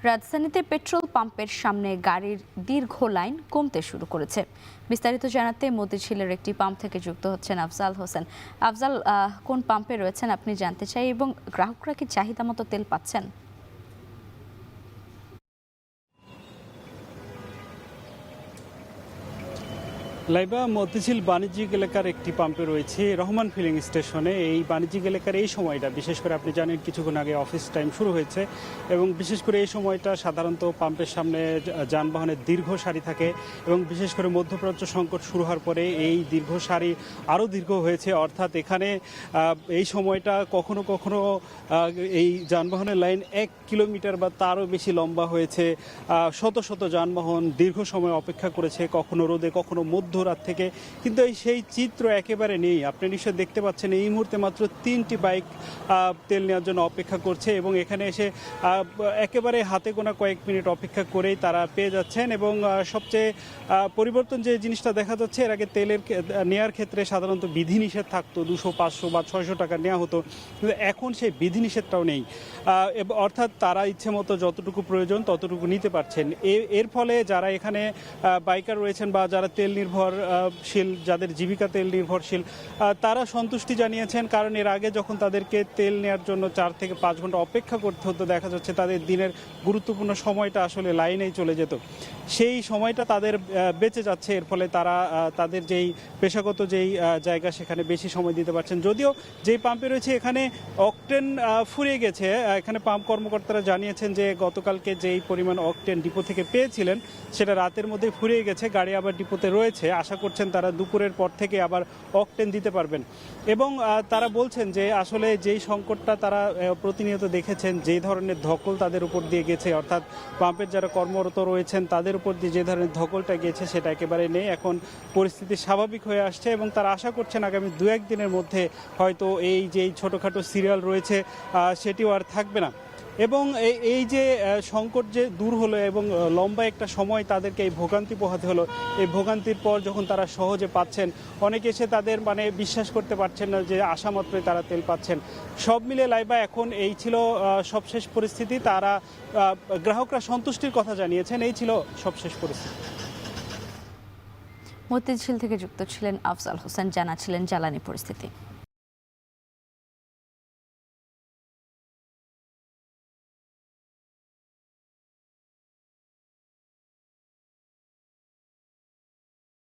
রাজধানীতে পেট্রোল পাম্পের সামনে গাড়ির দীর্ঘ লাইন কমতে শুরু করেছে। বিস্তারিত জানাতে মতিঝিলের একটি পাম্প থেকে যুক্ত হচ্ছেন আফজাল হোসেন। আফজাল, কোন পাম্পে রয়েছেন আপনি জানতে চাই, এবং গ্রাহকরা কি চাহিদা মতো তেল পাচ্ছেন? লাইবা মতিঝিল বাণিজ্যিক এলাকার একটি পাম্পে রয়েছে রহমান ফিলিং স্টেশনে। এই বাণিজ্যিক এলাকার এই সময়টা বিশেষ করে আপনি জানেন কিছুক্ষণ আগে অফিস টাইম শুরু হয়েছে এবং বিশেষ করে এই সময়টা সাধারণত পাম্পের সামনে যানবাহনের দীর্ঘ সারি থাকে এবং বিশেষ করে মধ্যপ্রাচ্য সংকট শুরু হওয়ার পরে এই দীর্ঘ সারি আরও দীর্ঘ হয়েছে। অর্থাৎ এখানে এই সময়টা কখনো কখনো এই যানবাহনের লাইন 1 কিলোমিটার বা তারও বেশি লম্বা হয়েছে। শত শত যানবাহন দীর্ঘ সময় অপেক্ষা করেছে, কখনো রোদে কখনো মধ্যরাত থেকে, কিন্তু সেই চিত্র একেবারে নেই। আপনি নিশ্চয় দেখতে পাচ্ছেন এই মুহূর্তে মাত্র 3টি বাইক তেল নেওয়ার জন্য অপেক্ষা করছে এবং এখানে এসে একেবারে হাতে গোনা কয়েক মিনিট অপেক্ষা করেই তারা পেয়ে যাচ্ছেন। এবং সবচেয়ে পরিবর্তন যে জিনিসটা দেখা যাচ্ছে, এর আগে তেলের নেওয়ার ক্ষেত্রে সাধারণত বিধিনিষেধ থাকতো, 200, 500 বা 600 টাকা নেওয়া হতো, কিন্তু এখন সেই বিধিনিষেধটাও নেই। অর্থাৎ তারা ইচ্ছে মতো যতটুকু প্রয়োজন ততটুকু নিতে পারছেন। এর ফলে যারা এখানে বাইকার রয়েছেন বা যারা তেল নির্ভরশীল, যাদের জীবিকা তেল নির্ভরশীল, তারা সন্তুষ্টি জানিয়েছেন। কারণ এর আগে যখন তাদেরকে তেল নেওয়ার জন্য 4 থেকে 5 ঘন্টা অপেক্ষা করতে হতো, দেখা যাচ্ছে তাদের দিনের গুরুত্বপূর্ণ সময়টা আসলে লাইনেই চলে যেত। সেই সময়টা তাদের বেঁচে যাচ্ছে। এর ফলে তারা তাদের যেই পেশাগত যেই জায়গা সেখানে বেশি সময় দিতে পারছেন। যদিও যেই পাম্পে রয়েছে এখানে অকটেন ফুরিয়ে গেছে। এখানে পাম্প কর্মকর্তারা জানিয়েছেন যে গতকালকে যেই পরিমাণ অকটেন ডিপো থেকে পেয়েছিলেন সেটা রাতের মধ্যে ফুরিয়ে গেছে। গাড়ি আবার ডিপোতে রয়েছে, আশা করছেন তারা দুপুরের পর থেকে আবার অকটেন দিতে পারবেন। এবং তারা বলছেন যে আসলে যেই সংকটটা তারা প্রতিনিয়ত দেখেছেন, যেই ধরনের ধকল তাদের উপর দিয়ে গেছে, অর্থাৎ পাম্পের যারা কর্মরত রয়েছেন তাদের উপর দিয়ে যে ধরনের ধকলটা গেছে সেটা একেবারে নেই। এখন পরিস্থিতি স্বাভাবিক হয়ে আসছে এবং তারা আশা করছেন আগামী 2-1 দিনের মধ্যে হয়তো এই যে ছোটোখাটো সিরিয়াল রয়েছে সেটিও আর থাকবে না। এবং এই যে সংকট যে দূর হলো এবং লম্বা একটা সময় তাদেরকে এই ভোগান্তি পোহাতে হলো, এই ভোগান্তির পর যখন তারা সহজে পাচ্ছেন, অনেকে এসে তাদের বিশ্বাস করতে পারছেন না যে আশা মাত্রই তারা তেল পাচ্ছেন। সব মিলে লাইবা এখন এই ছিল সবশেষ পরিস্থিতি। তারা গ্রাহকরা সন্তুষ্টির কথা জানিয়েছেন। এই ছিল সবশেষ পরিস্থিতি। মতিঝিল থেকে যুক্ত ছিলেন আফজাল হোসেন, জানাচ্ছিলেন জ্বালানি পরিস্থিতি।